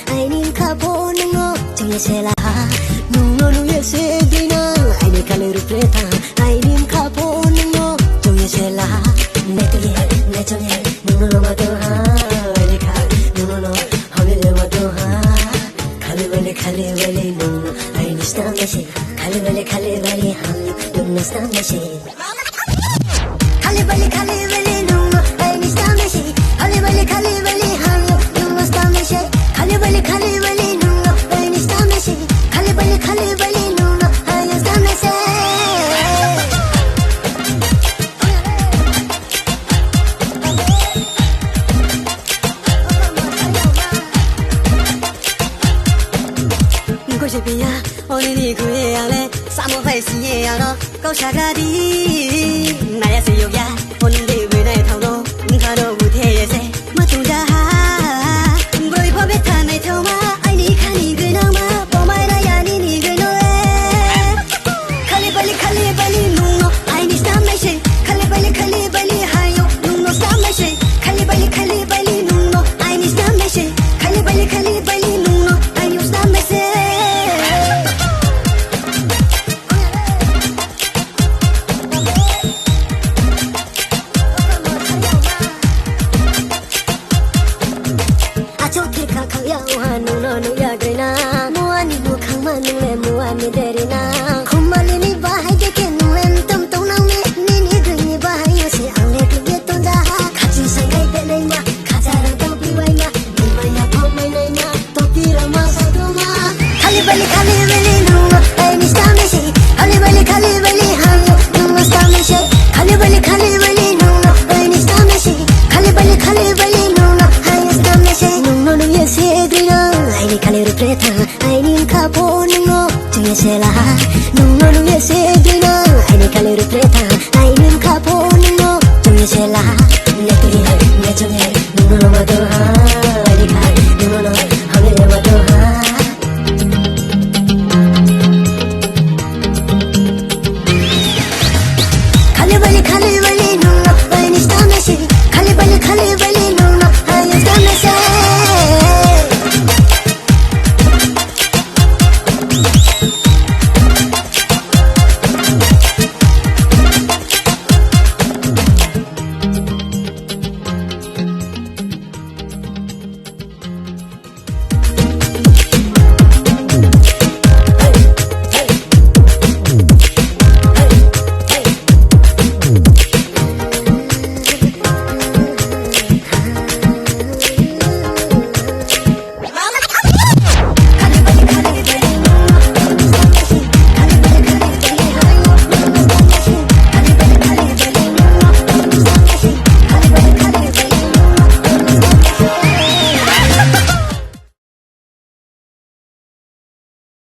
아이님 가보는 거 정해세라 누노누의 세계나 아이님 갈래로 프레타 아이님 가보는 거 정해세라 내 뒤에 내 전에 누노노 마도하 아이님 가 누노노 허밀레 마도하 칼리발리 누노 아이님 스타메시 칼리발리 한 누노 스타메시 칼리발리 누노 아이님 스타메시 칼리발리 한 누노 스타메시 칼리발리 누노 아이님 스타메시 칼리발리 누노 아이님 스타메시 고집이야 오늘이 구해야래 사모팔시에 알아 꼬샤가디 나야 세요야 오늘이 왜 나의 타오로 바로 무대에세 마투자하 보이 법에 타네 토마 아이니 카니 그나마 뽀마이라야 니니 그노에 칼리발리 누노 아이니 스타메시 칼리발리 하요 누노 스타메시 칼리발리 누노 아이니 스타메시 칼리발리 누노 아이니 스타메시